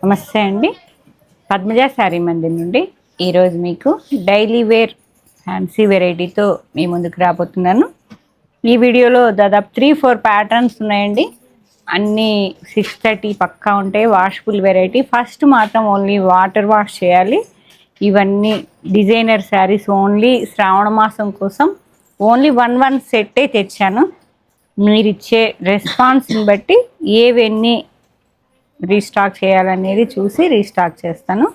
నమస్తే అండి. పద్మజ శారీ మందిర్ నుండి ఈరోజు మీకు డైలీ వేర్ ఫ్యాన్సీ వెరైటీతో మీ ముందుకు రాబోతున్నాను. ఈ వీడియోలో దాదాపు 3-4 ప్యాటర్న్స్ ఉన్నాయండి. అన్నీ 630 పక్కా ఉంటాయి. Washable variety. ఫస్ట్ మాత్రం ఓన్లీ వాటర్ వాష్ చేయాలి. ఇవన్నీ డిజైనర్ శారీస్ ఓన్లీ శ్రావణ మాసం కోసం ఓన్లీ 1 సెట్టే తెచ్చాను. మీరిచ్చే రెస్పాన్స్ని బట్టి ఏవన్నీ రీస్టాక్ చేయాలనేది చూసి రీస్టాక్ చేస్తాను.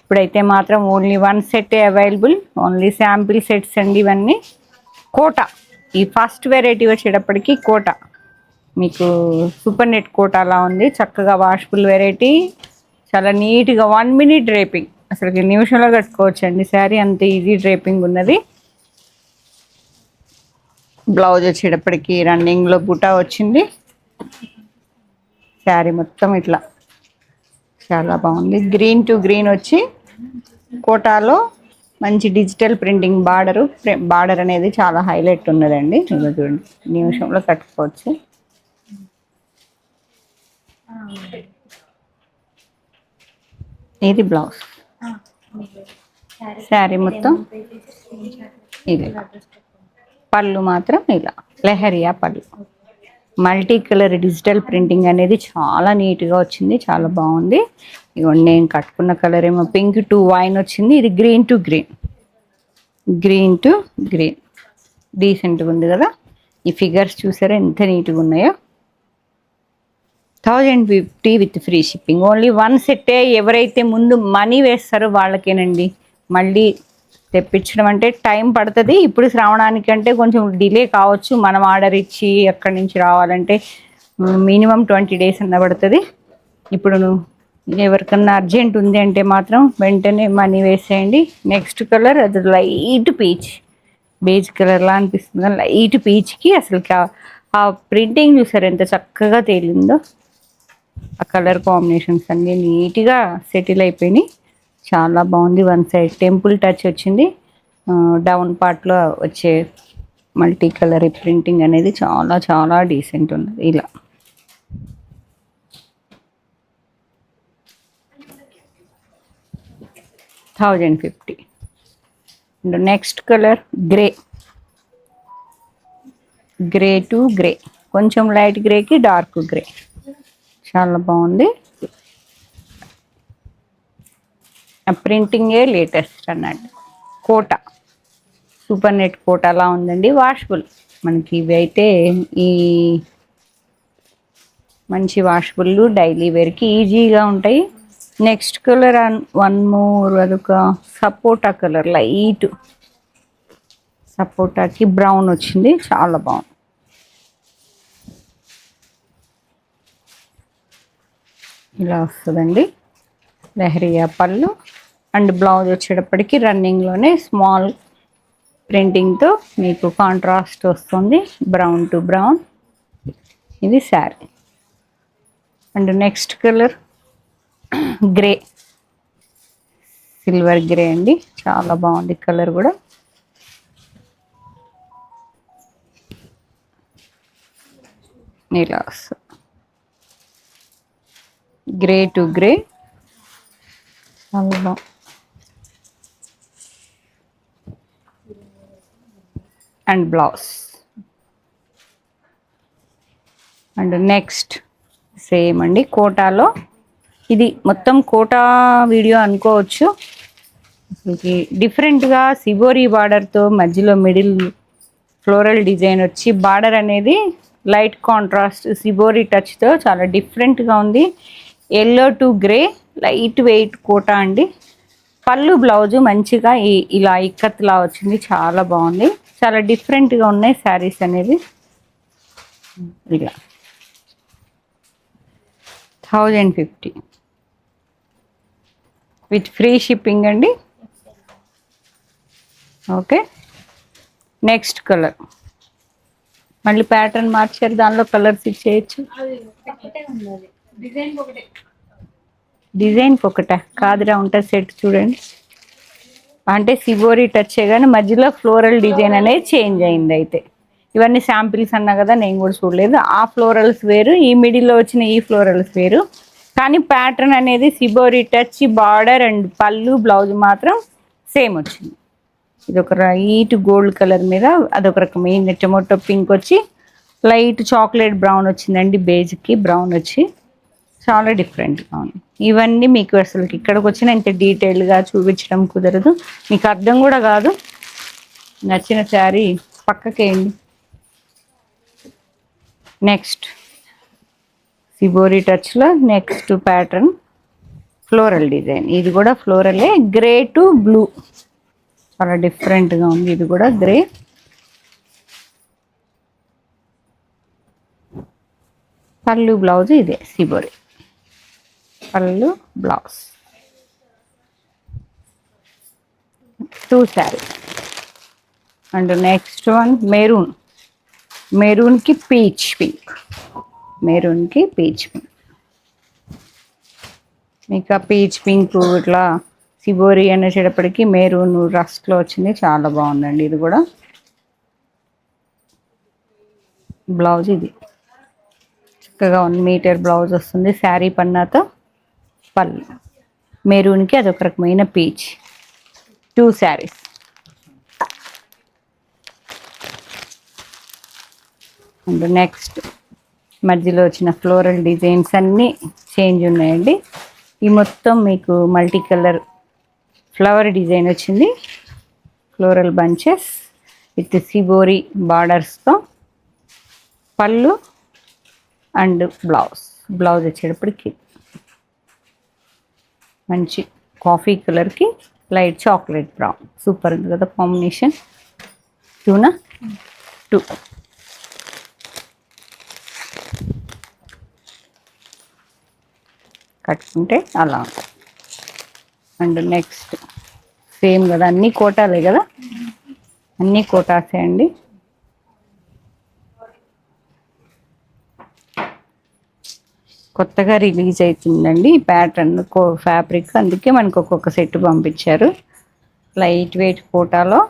ఇప్పుడైతే మాత్రం ఓన్లీ 1 సెట్టే అవైలబుల్. ఓన్లీ శాంపిల్ సెట్స్ అండి ఇవన్నీ. కోట ఈ ఫస్ట్ వెరైటీ వచ్చేటప్పటికి కోట మీకు సూపర్ నెట్ కోట అలా ఉంది. చక్కగా వాషబుల్ వెరైటీ, చాలా నీట్గా 1 మినిట్ డ్రేపింగ్. అసలు నిమిషంలో కట్టుకోవచ్చు అండి శారీ, అంత ఈజీ డ్రేపింగ్ ఉన్నది. బ్లౌజ్ వచ్చేటప్పటికి రన్నింగ్లో బుటా వచ్చింది. శారీ మొత్తం ఇట్లా చాలా బాగుంది. గ్రీన్ టు గ్రీన్ వచ్చి కోటాలో మంచి డిజిటల్ ప్రింటింగ్ బార్డర్ అనేది చాలా హైలైట్ ఉన్నదండి. ఇది చూడండి, నిమిషంలో కట్టుకోవచ్చు. ఇది బ్లౌజ్. శారీ మొత్తం ఇది. పళ్ళు మాత్రం ఇలా లెహరియా పళ్ళు. మల్టీ కలర్ డిజిటల్ ప్రింటింగ్ అనేది చాలా నీట్గా వచ్చింది, చాలా బాగుంది. ఇదిగోండి, నేను కట్టుకున్న కలర్ ఏమో పింక్ టు వైన్ వచ్చింది. ఇది గ్రీన్ టు గ్రీన్ డీసెంట్గా ఉంది కదా. ఈ ఫిగర్స్ చూసారా ఎంత నీట్గా ఉన్నాయో. 1050 విత్ ఫ్రీ షిప్పింగ్. ఓన్లీ 1 సెట్టే. ఎవరైతే ముందు మనీ వేస్తారో వాళ్ళకేనండి. మళ్ళీ తెప్పించడం అంటే టైం పడుతుంది. ఇప్పుడు శ్రావణానికి అంటే కొంచెం డిలే కావచ్చు. మనం ఆర్డర్ ఇచ్చి అక్కడి నుంచి రావాలంటే మినిమం 20 డేస్ అన్న పడుతుంది. ఇప్పుడు ఎవరికన్నా అర్జెంట్ ఉంది అంటే మాత్రం వెంటనే మనీ వేసేయండి. నెక్స్ట్ కలర్ అది లైట్ పీచ్, బేజ్ కలర్లా అనిపిస్తుంది. లైట్ పీచ్కి అసలు ఆ ప్రింటింగ్ చూసారు ఎంత చక్కగా తేలిందో. ఆ కలర్ కాంబినేషన్స్ అన్నీ నీట్గా సెటిల్ అయిపోయినాయి. చాలా బాగుంది. 1 సైడ్ టెంపుల్ టచ్ వచ్చింది. డౌన్ పార్ట్లో వచ్చే మల్టీ కలర్ ప్రింటింగ్ అనేది చాలా చాలా డీసెంట్ ఉన్నది. ఇలా 1050. And next colour grey to grey, కొంచెం లైట్ గ్రేకి డార్క్ గ్రే, చాలా బాగుంది. ప్రింటింగే లేటెస్ట్ అన్నట్టు. కోట సూపర్ నెట్ కోట అలా ఉందండి. వాషబుల్ మనకి ఇవి అయితే ఈ మంచి వాషబుల్ డైలీ వేర్కి ఈజీగా ఉంటాయి. నెక్స్ట్ కలర్ 1 మోర్, అదొక సపోటా కలర్, లైట్ సపోటాకి బ్రౌన్ వచ్చింది, చాలా బాగుంది. ఇలా వస్తుందండి లెహరియా పళ్ళు. అండ్ బ్లౌజ్ వచ్చేటప్పటికి రన్నింగ్లోనే స్మాల్ ప్రింటింగ్తో మీకు కాంట్రాస్ట్ వస్తుంది, బ్రౌన్ టు బ్రౌన్. ఇది sari. And next colour grey, silver grey అండి, చాలా బాగుంది కలర్ కూడా. ఇలా వస్తుంది గ్రే టు గ్రే, చాలా బాగుంది. And blouse. And next same అండి కోటాలో. ఇది మొత్తం కోటా వీడియో అనుకోవచ్చు. అసలుకి డిఫరెంట్గా సిబోరీ బార్డర్తో మధ్యలో మిడిల్ ఫ్లోరల్ డిజైన్ వచ్చి బార్డర్ అనేది లైట్ కాంట్రాస్ట్ సిబోరీ టచ్తో చాలా డిఫరెంట్గా ఉంది. Yellow to grey, light weight Kota అండి. పళ్ళు బ్లౌజు మంచిగా ఇలా ఇక్కత్లా వచ్చింది, చాలా బాగుంది. చాలా డిఫరెంట్గా ఉన్నాయి శారీస్ అనేది. ఇలా 1050 విత్ ఫ్రీ షిప్పింగ్ అండి. Okay, next colour. మళ్ళీ ప్యాటర్న్ మార్చారు, దానిలో కలర్స్ ఇచ్చేయచ్చు. డిజైన్కి ఒకట కాదురా, ఉంటుంది సెట్ చూడండి. అంటే సిబోరీ టచ్ కానీ మధ్యలో ఫ్లోరల్ డిజైన్ అనేది చేంజ్ అయింది. అయితే ఇవన్నీ శాంపిల్స్ అన్నా కదా, నేను కూడా చూడలేదు. ఆ ఫ్లోరల్స్ వేరు, ఈ మిడిల్లో వచ్చిన ఈ ఫ్లోరల్స్ వేరు. కానీ ప్యాటర్న్ అనేది సిబోరి టచ్ బార్డర్ అండ్ పళ్ళు బ్లౌజ్ మాత్రం సేమ్ వచ్చింది. ఇది ఒక లైట్ గోల్డ్ కలర్ మీద అదొక రకమైన టొమాటో పింక్ వచ్చి లైట్ చాక్లెట్ బ్రౌన్ వచ్చిందండి. బేజ్కి బ్రౌన్ వచ్చి చాలా డిఫరెంట్గా ఉంది. ఇవన్నీ మీకు అసలు ఇక్కడికి వచ్చిన ఇంత డీటెయిల్గా చూపించడం కుదరదు, మీకు అర్థం కూడా కాదు. నచ్చిన శారీ పక్కకేయండి. నెక్స్ట్ సిబోరి టచ్లో నెక్స్ట్ ప్యాటర్న్ ఫ్లోరల్ డిజైన్. ఇది కూడా ఫ్లోరలే, గ్రే టు బ్లూ, చాలా డిఫరెంట్గా ఉంది. ఇది కూడా గ్రే. పళ్ళు బ్లౌజ్ ఇదే సిబోరి పళ్ళు blouse. 2 sari. And next one maroon. మెరూన్కి పీచ్ పింక్. మెరూన్కి పీచ్ పింక్. మీకు ఆ పీచ్ పింక్ ఇట్లా సిబోరి అనేటప్పటికి మెరూన్ రస్ట్లో వచ్చింది, చాలా బాగుందండి. ఇది కూడా బ్లౌజ్ ఇది చక్కగా 1 మీటర్ బ్లౌజ్ వస్తుంది. శారీ పన్నాతో పళ్ళు. మెరూన్కి అదొక రకమైన పీచ్. 2 శారీస్. అండ్ నెక్స్ట్ మధ్యలో వచ్చిన ఫ్లోరల్ డిజైన్స్ అన్నీ చేంజ్ ఉన్నాయండి. ఈ మొత్తం మీకు మల్టీ కలర్ ఫ్లవర్ డిజైన్ వచ్చింది. ఫ్లోరల్ బంచెస్ విత్ సిబోరి బార్డర్స్తో పళ్ళు అండ్ బ్లౌజ్. బ్లౌజ్ వచ్చేటప్పటికి మంచి కాఫీ కలర్కి లైట్ చాక్లెట్ బ్రౌన్. సూపర్ ఉంది కదా కాంబినేషన్. 2 కట్టుకుంటే అలా ఉంటుంది. అండ్ నెక్స్ట్ సేమ్ కదా, అన్నీ కోటాలే కదా, అన్నీ కోటాసే అండి. కొత్తగా రిలీజ్ అవుతుందండి ఈ ప్యాటర్న్ ఫ్యాబ్రిక్, అందుకే మనకు ఒక్కొక్క సెట్ పంపించారు. లైట్ వెయిట్ కోటాలో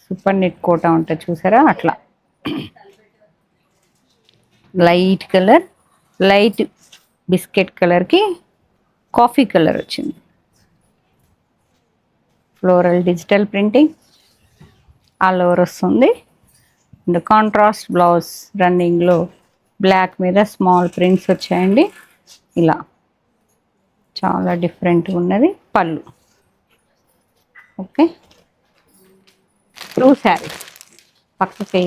సూపర్ నెట్ కోటా ఉంటుంది చూసారా, అట్లా లైట్ కలర్, లైట్ బిస్కెట్ కలర్కి కాఫీ కలర్ వచ్చింది. Floral digital printing all over వస్తుంది. అండ్ కాంట్రాస్ట్ బ్లౌజ్ రన్నింగ్లో బ్లాక్ మీద స్మాల్ ప్రింట్స్ వచ్చాయండి. ఇలా చాలా డిఫరెంట్గా ఉన్నది. పళ్ళు ఓకే. 2 శారీస్ పక్కకి.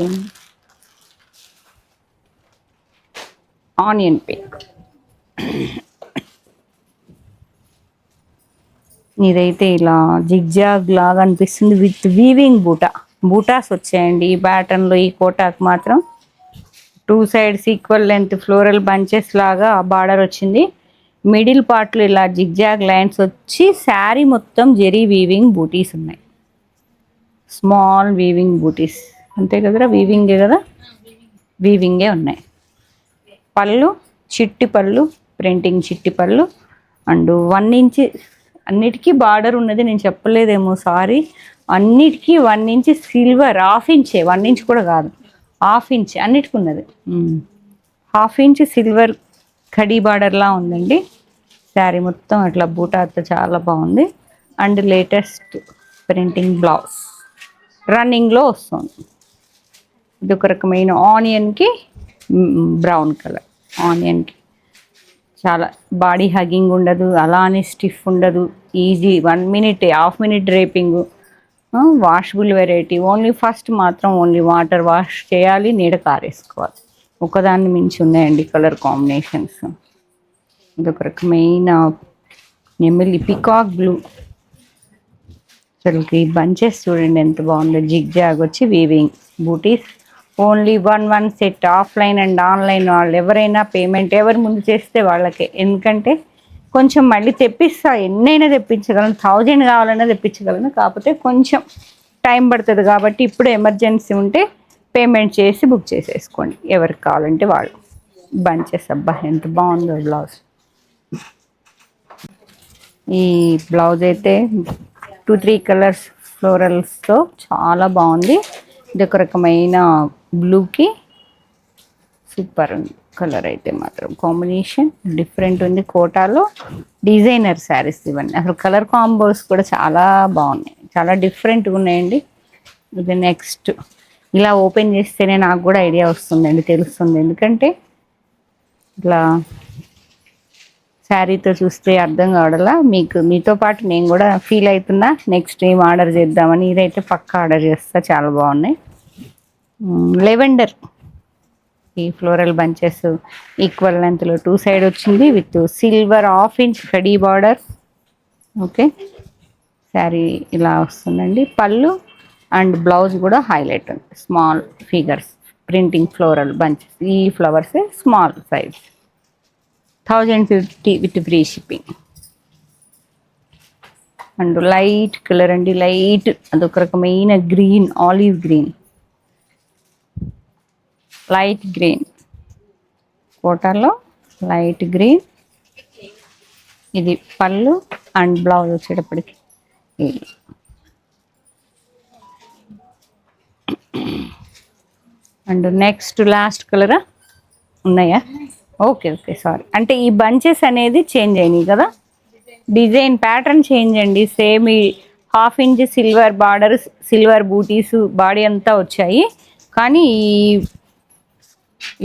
Onion pink. ఇదైతే ఇలా జిగ్జాగ్ లాగా అనిపిస్తుంది విత్ వీవింగ్ బూటాస్ వచ్చాయండి ఈ ప్యాటర్న్లో. ఈ కోటాకు మాత్రం 2 sides equal length floral bunches లాగా బార్డర్ వచ్చింది. మిడిల్ పార్ట్లో ఇలా జిగ్జాగ్ లైన్స్ వచ్చి శారీ మొత్తం జెరీ వీవింగ్ బూటీస్ ఉన్నాయి. స్మాల్ వీవింగ్ బూటీస్ అంతే కదరా, వీవింగే కదా, వీవింగే ఉన్నాయి. పళ్ళు చిట్టి పళ్ళు, ప్రింటింగ్ చిట్టి పళ్ళు. అండ్ 1 ఇంచ్ అన్నిటికీ బార్డర్ ఉన్నది, నేను చెప్పలేదేమో సారీ. అన్నిటికీ 1 ఇంచ్ సిల్వర్, 1/2 ఇంచే, 1 ఇంచ్ కూడా కాదు, 1/2 ఇంచ్ అన్నిటికి ఉన్నది. 1/2 ఇంచ్ సిల్వర్ కడీ బార్డర్లా ఉందండి. శారీ మొత్తం అట్లా బూటాతో చాలా బాగుంది. అండ్ లేటెస్ట్ ప్రింటింగ్ బ్లౌజ్ రన్నింగ్లో వస్తుంది. ఇది ఒక రకమైన ఆనియన్కి బ్రౌన్ కలర్. ఆనియన్కి చాలా బాడీ హగ్గింగ్ ఉండదు, అలానే స్టిఫ్ ఉండదు, easy 1 minute 1/2 minute draping. Washable variety. Only first మాత్రం ఓన్లీ వాటర్ వాష్ చేయాలి, నీడ కారేసుకోవాలి. ఒకదాన్ని మించి ఉన్నాయండి కలర్ కాంబినేషన్స్. ఇదొక రకమైన నెమిలి పికాక్ బ్లూ. అసలుకి బంచెస్ చూడండి ఎంత బాగుందో, జిగ్ జాగ్ వచ్చి weaving butis. Only 1 set. Offline and online వాళ్ళు ఎవరైనా పేమెంట్ ఎవరు ముందు చేస్తే వాళ్ళకే, ఎందుకంటే కొంచెం మళ్ళీ తెప్పిస్తా, ఎన్నైనా తెప్పించగలను, 1000 కావాలన్నా తెప్పించగలను, కాకపోతే కొంచెం టైం పడుతుంది. కాబట్టి ఇప్పుడు ఎమర్జెన్సీ ఉంటే పేమెంట్ చేసి బుక్ చేసేసుకోండి, ఎవరికి కావాలంటే వాళ్ళు. బంచెస్ అబ్బా ఎంత బాగుందో బ్లౌజ్. ఈ బ్లౌజ్ అయితే 2-3 కలర్స్ ఫ్లోరల్స్తో చాలా బాగుంది. ఇది ఒక రకమైన బ్లూకి సూపర్ ఉంది కలర్ అయితే మాత్రం కాంబినేషన్ డిఫరెంట్ ఉంది. కోటాలో డిజైనర్ శారీస్ ఇవన్నీ, అసలు కలర్ కాంబోస్ కూడా చాలా బాగున్నాయి, చాలా డిఫరెంట్గా ఉన్నాయండి. ఇది నెక్స్ట్ ఇలా ఓపెన్ చేస్తేనే నాకు కూడా ఐడియా వస్తుందండి, తెలుస్తుంది. ఎందుకంటే ఇట్లా శారీతో చూస్తే అర్థం కావడలా, మీతో పాటు నేను కూడా ఫీల్ అవుతున్నా నెక్స్ట్ ఏం ఆర్డర్ చేద్దామని. ఇదైతే పక్కా ఆర్డర్ చేస్తా, చాలా బాగున్నాయి. లెవెండర్ ఈ ఫ్లోరల్ బంచెస్ ఈక్వల్ లెంత్లో 2 సైడ్ వచ్చింది విత్ సిల్వర్ 1/2 ఇంచ్ కడీ బార్డర్. ఓకే, శారీ ఇలా వస్తుందండి. పళ్ళు అండ్ బ్లౌజ్ కూడా హైలైట్ ఉంది. Small figures printing floral bunches, ఈ flowers small size, 1050 with free shipping. And light colour అండి, లైట్ అదొక రకమైన green, olive green, light green, కోటాలో లైట్ గ్రీన్. ఇది పళ్ళు అండ్ బ్లౌజ్ వచ్చేటప్పటికి అండ్ నెక్స్ట్ లాస్ట్ కలరా ఉన్నాయా? Okay okay, sorry. అంటే ఈ బంచెస్ అనేది చేంజ్ అయినాయి కదా, డిజైన్ ప్యాటర్న్ చేంజ్ అండి. సేమ్ ఈ 1/2 ఇంచ్ సిల్వర్ బార్డర్, సిల్వర్ బూటీస్ బాడీ అంతా వచ్చాయి. కానీ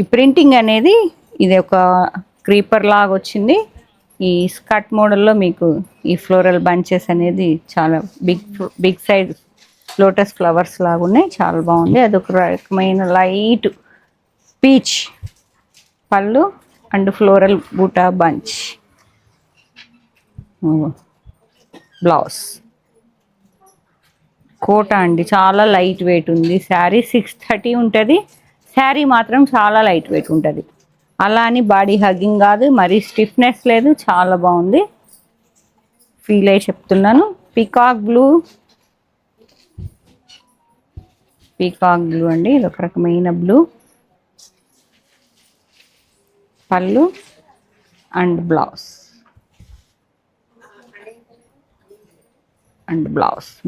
ఈ ప్రింటింగ్ అనేది ఇది ఒక క్రీపర్ లాగా వచ్చింది. ఈ స్కర్ట్ మోడల్లో మీకు ఈ ఫ్లోరల్ బంచెస్ అనేది చాలా బిగ్ సైజ్ లోటస్ ఫ్లవర్స్ లాగా ఉన్నాయి, చాలా బాగుంది. అదొక రకమైన లైట్ పీచ్ పళ్ళు అండ్ ఫ్లోరల్ బూటా బంచ్. బ్లౌజ్ కోటా అండి, చాలా లైట్ వెయిట్ ఉంది. శారీ 630 ఉంటుంది. శారీ మాత్రం చాలా లైట్ వెయిట్ ఉంటుంది. అలా అని బాడీ హగ్గింగ్ కాదు, మరీ స్టిఫ్నెస్ లేదు, చాలా బాగుంది. ఫీల్ అయ్యి చెప్తున్నాను. పీకాక్ బ్లూ అండి, ఇది ఒక రకమైన బ్లూ. పళ్ళు అండ్ బ్లౌజ్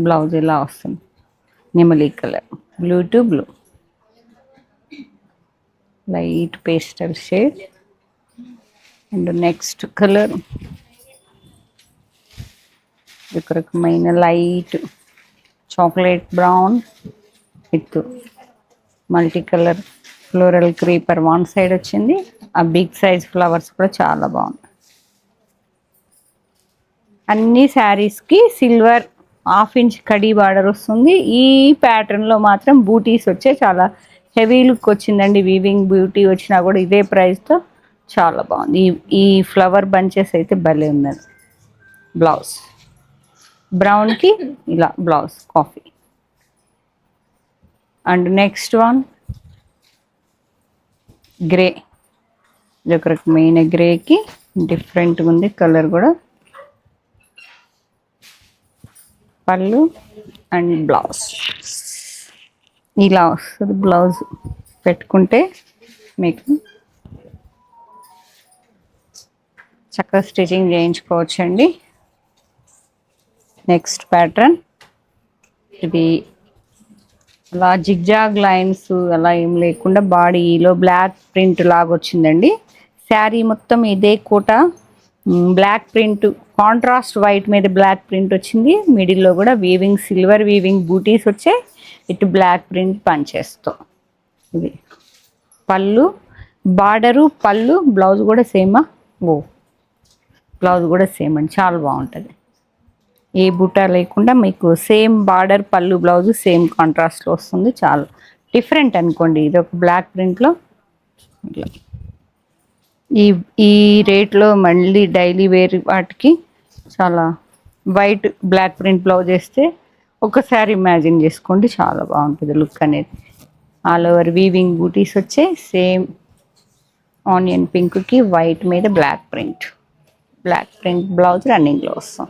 బ్లౌజ్ ఇలా వస్తుంది. నెమలి colour, blue to blue, light pastel shade. And next colour ఒక రకమైన light chocolate brown with multi colour floral creeper 1 side వచ్చింది. ఆ బిగ్ సైజ్ ఫ్లవర్స్ కూడా చాలా బాగుంది. అన్ని శారీస్కి సిల్వర్ 1/2 ఇంచ్ కడీ బార్డర్ వస్తుంది. ఈ ప్యాటర్న్లో మాత్రం బూటీస్ వచ్చే చాలా హెవీ లుక్ వచ్చిందండి. వీవింగ్ బ్యూటీ వచ్చినా కూడా ఇదే ప్రైస్తో చాలా బాగుంది. ఈ ఫ్లవర్ బంచెస్ అయితే భలే ఉన్నది. బ్లౌజ్ బ్రౌన్కి ఇలా blouse coffee. And next one grey, ఇది ఒక రకమైన గ్రేకి డిఫరెంట్గా ఉంది కలర్ కూడా. పళ్ళు అండ్ బ్లౌజ్ ఇలా వస్తుంది. బ్లౌజ్ పెట్టుకుంటే మీకు చక్కగా స్టిచ్చింగ్ చేయించుకోవచ్చండి. నెక్స్ట్ ప్యాటర్న్ ఇది అలా జిగ్జాగ్ లైన్స్ అలా ఏం లేకుండా బాడీలో బ్లాక్ ప్రింట్ లాగా వచ్చిందండి. శారీ మొత్తం ఇదే కోట బ్లాక్ ప్రింట్, కాంట్రాస్ట్ వైట్ మీద బ్లాక్ ప్రింట్ వచ్చింది. మిడిల్లో కూడా వీవింగ్ సిల్వర్ వీవింగ్ బూటీస్ వచ్చే ఇటు బ్లాక్ ప్రింట్ పంచేస్తాం. ఇది పళ్ళు బార్డరు, పళ్ళు బ్లౌజ్ కూడా సేమా. బ్లౌజ్ కూడా సేమ్ అండి, చాలా బాగుంటుంది. ఏ బూటా లేకుండా మీకు సేమ్ బార్డర్, పళ్ళు, బ్లౌజ్ సేమ్ కాంట్రాస్ట్లో వస్తుంది. చాలా డిఫరెంట్ అనుకోండి. ఇది ఒక బ్లాక్ ప్రింట్లో ఇట్లా ఈ రేట్లో మళ్ళీ డైలీ వేర్ వాటికి చాలా వైట్ బ్లాక్ ప్రింట్ బ్లౌజ్ వేస్తే ఒకసారి ఇమాజిన్ చేసుకోండి, చాలా బాగుంటుంది లుక్ అనేది. ఆల్ ఓవర్ వీవింగ్ బూటీస్ వచ్చే సేమ్ ఆనియన్ పింక్కి వైట్ మీద బ్లాక్ ప్రింట్ బ్లౌజ్ రన్నింగ్లో వస్తాం.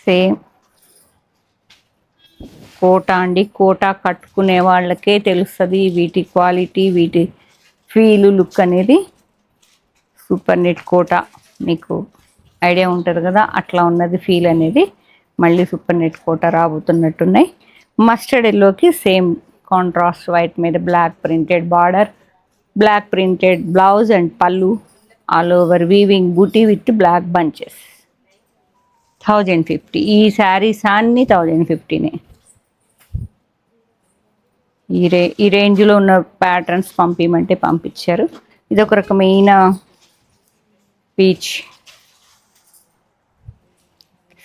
సేమ్ కోటా అండి, కోటా కట్టుకునే వాళ్ళకే తెలుస్తుంది వీటి క్వాలిటీ, వీటి ఫీలు, లుక్ అనేది. సూపర్ నెట్ కోటా మీకు ఐడియా ఉంటుంది కదా, అట్లా ఉన్నది ఫీల్ అనేది. మళ్ళీ సూపర్ నెట్ కోటా రాబోతున్నట్టున్నాయి. మస్టర్డ్ ఎల్లోకి సేమ్ కాంట్రాస్ట్ వైట్ మీద black printed border, black printed blouse and పళ్ళు, all over weaving buti with black bunches. 1050. ఈ శారీస్ అన్ని 1050నే. ఈ రేంజ్లో ఉన్న ప్యాటర్న్స్ పంపించమంటే పంపించారు. ఇది ఒక రకమైన పీచ్,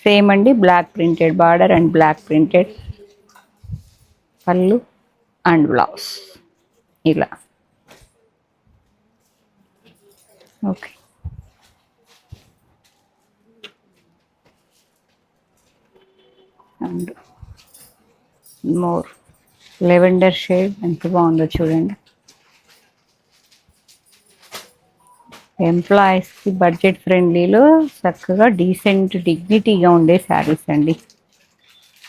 సేమ్ అండి, black printed border and block printed పళ్ళు అండ్ బ్లౌజ్ ఇలా. Okay, and more lavender shade ఎంత బాగుందో చూడండి. ఎంప్లాయీస్కి బడ్జెట్ ఫ్రెండ్లీలో చక్కగా డీసెంట్ డిగ్నిటీగా ఉండే శారీస్ అండి.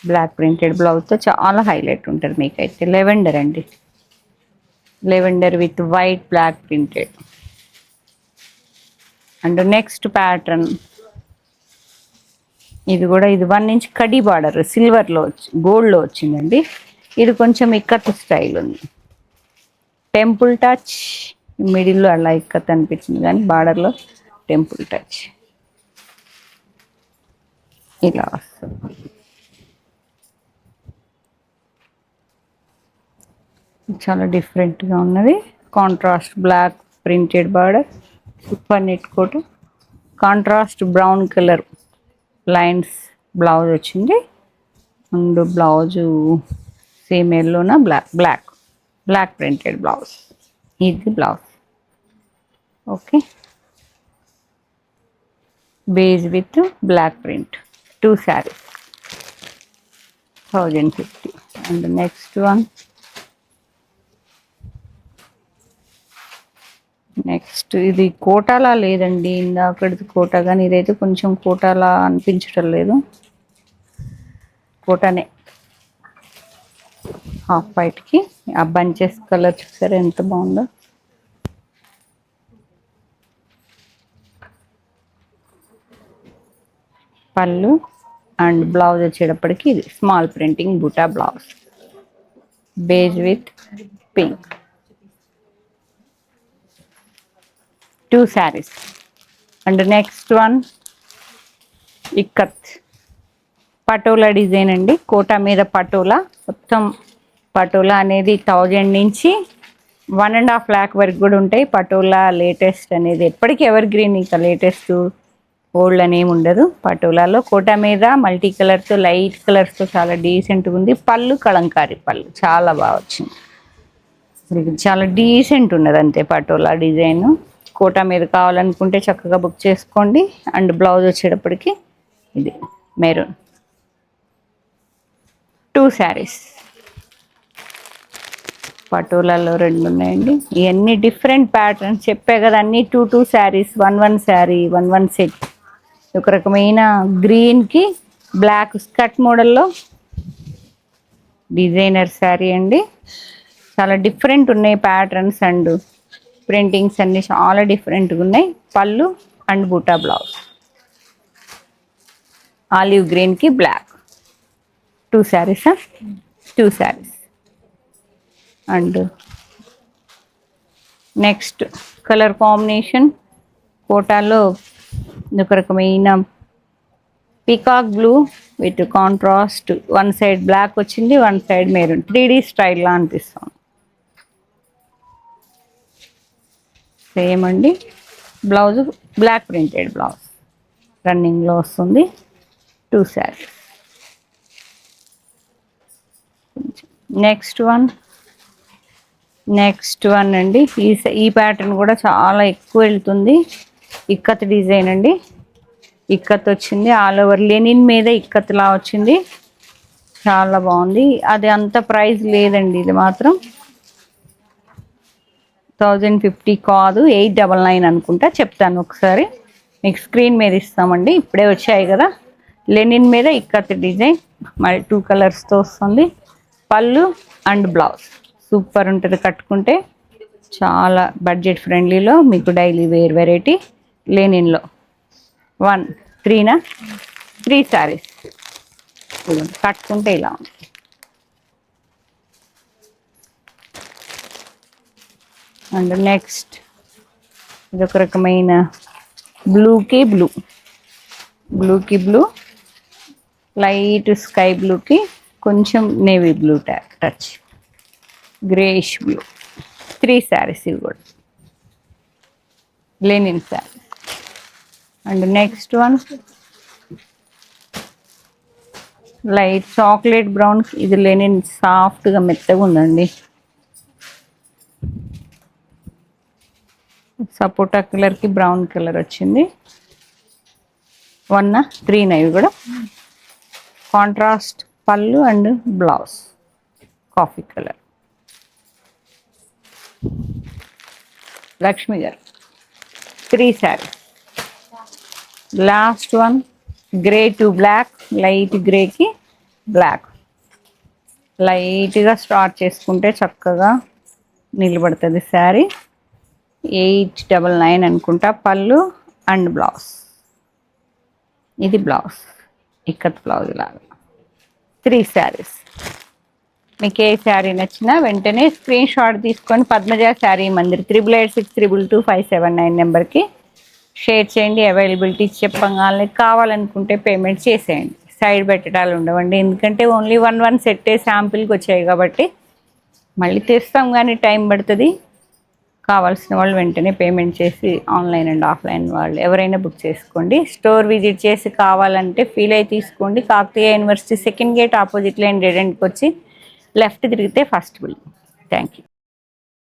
బ్లాక్ ప్రింటెడ్ బ్లౌజ్తో చాలా హైలైట్ ఉంటుంది మీకైతే. లెవెండర్ అండి, lavender with white block printed. And next pattern ఇది కూడా, ఇది 1 ఇంచ్ కడీ బార్డర్ సిల్వర్లో గోల్డ్లో వచ్చిందండి. ఇది కొంచెం ఇక్కత్ స్టైల్ ఉంది, టెంపుల్ టచ్ మిడిల్లో అలా ఇక్కత్ అనిపించింది, కానీ బార్డర్లో టెంపుల్ టచ్ ఇలా వస్తుంది. చాలా డిఫరెంట్గా ఉన్నది. Contrast black printed border, super net కోట్, contrast brown colour lines blouse వచ్చింది. అండ్ బ్లౌజు సేమ్ ఎల్లోన బ్లాక్ ప్రింటెడ్ బ్లౌజ్. ఇది blouse. Okay, beige with black print. 2 saris 1050. And next one, next ఇది కోటాలా లేదండి, ఇందాకటిది కోటా, కానీ ఇదైతే కొంచెం కోటాలా అనిపించడం లేదు. కోటానే, హాఫ్ వైట్కి ఆ బంచెస్ కలర్ చూసారా ఎంత బాగుందో. పళ్ళు అండ్ బ్లౌజ్ వచ్చేటప్పటికి ఇది స్మాల్ ప్రింటింగ్ బూటా blouse, beige with pink. 2 saris. And next one ikat patola design అండి. కోటా మీద పటోలా, మొత్తం పటోలా అనేది 1000 నుంచి 1.5 lakh వరకు కూడా ఉంటాయి. పటోలా లేటెస్ట్ అనేది ఎప్పటికీ ఎవర్ గ్రీన్, ఇంకా లేటెస్ట్ ఓల్డ్ అనేమి ఉండదు. పటోలాలో కోటా మీద మల్టీ కలర్తో, లైట్ కలర్స్తో చాలా డీసెంట్గా ఉంది. పళ్ళు కలంకారీ పళ్ళు చాలా బాగా వచ్చింది, చాలా డీసెంట్ ఉన్నది అంతే. పటోలా డిజైన్ కోటా మీద కావాలనుకుంటే చక్కగా బుక్ చేసుకోండి. అండ్ బ్లౌజ్ వచ్చేటప్పటికి ఇది మెరూన్. 2 శారీస్. పటోలాలో 2 ఉన్నాయండి. ఇవన్నీ డిఫరెంట్ ప్యాటర్న్స్ చెప్పే కదా, అన్నీ 2 శారీస్, 1 శారీ, 1 సెట్. ఒక రకమైన గ్రీన్కి బ్లాక్ స్కర్ట్ మోడల్లో డిజైనర్ శారీ అండి. చాలా డిఫరెంట్ ఉన్నాయి ప్యాటర్న్స్ అండ్ ప్రింటింగ్స్ అన్నీ చాలా డిఫరెంట్గా ఉన్నాయి. Pallu and buta blouse, olive గ్రీన్కి black. 2 saris, 2 saris. And next colour combination కోటాలో ఒక రకమైన peacock blue with contrast, 1 side black వచ్చింది, 1 సైడ్ మెరూన్. 3D స్టైల్లా అనిపిస్తుంది. సేమ్ అండి, బ్లౌజ్ బ్లాక్ ప్రింటెడ్ బ్లౌజ్ రన్నింగ్లో వస్తుంది. 2 శారీస్. నెక్స్ట్ వన్ అండి, ఈ ప్యాటర్న్ కూడా చాలా ఎక్కువ వెళ్తుంది. ఇక్కత్ డిజైన్ అండి, ఇక్కత్ వచ్చింది, ఆల్ ఓవర్ లెనిన్ మీద ఇక్కత్లా వచ్చింది, చాలా బాగుంది. అది అంత ప్రైస్ లేదండి, ఇది మాత్రం 1050 కాదు, 899 అనుకుంటా. చెప్తాను ఒకసారి, మీకు స్క్రీన్ మీద ఇస్తామండి, ఇప్పుడే వచ్చాయి కదా. లెనిన్ మీద ఇక్కత్ డిజైన్, మరి 2 కలర్స్తో వస్తుంది. పళ్ళు అండ్ బ్లౌజ్ సూపర్ ఉంటుంది కట్టుకుంటే. చాలా బడ్జెట్ ఫ్రెండ్లీలో మీకు డైలీ వేర్ వెరైటీ లెనిన్లో 3 శారీస్ కట్టుకుంటే ఇలా ఉంది. అండ్ నెక్స్ట్ ఇదొక రకమైన బ్లూకి బ్లూ లైట్ స్కై బ్లూకి కొంచెం navy blue touch, greyish blue. 3 saris ఇవి కూడా linen sari. And next one light chocolate brown, ఇది లెనిన్ సాఫ్ట్గా మెత్తగా ఉందండి. సపోటా కలర్కి బ్రౌన్ కలర్ వచ్చింది. 3 ఇవి కూడా కాంట్రాస్ట్ పళ్ళు and blouse coffee colour. Lakshmi గారు 3 saris. Last one grey to black, light గ్రేకి బ్లాక్. లైట్గా స్టార్ట్ చేసుకుంటే చక్కగా నిలబడుతుంది శారీ. 899 అనుకుంటా పళ్ళు అండ్ బ్లౌజ్. ఇది బ్లౌజ్, ఇక్కత్ బ్లౌజ్ లాగా. 3 శారీస్. మీకు ఏ శారీ నచ్చినా వెంటనే స్క్రీన్ షాట్ తీసుకొని పద్మజ శారీ మందిర్ 8886222579 నెంబర్కి షేర్ చేయండి. అవైలబిలిటీ చెప్పగానే కావాలనుకుంటే పేమెంట్ చేసేయండి. సైడ్ పెట్టడాలు ఉండవండి, ఎందుకంటే ఓన్లీ 1 సెట్టే శాంపిల్కి వచ్చాయి కాబట్టి మళ్ళీ తెస్తాం కానీ టైం పడుతుంది. కావాల్సిన వాళ్ళు వెంటనే పేమెంట్ చేసి ఆన్లైన్ అండ్ ఆఫ్లైన్ వాళ్ళు ఎవరైనా బుక్ చేసుకోండి. స్టోర్ విజిట్ చేసి కావాలంటే ఫీల్ అయి తీసుకోండి. Kakatiya university second gate opposite line dead ఎండ్కి వచ్చి లెఫ్ట్ తిరిగితే ఫస్ట్ బిల్డింగ్. Thank you.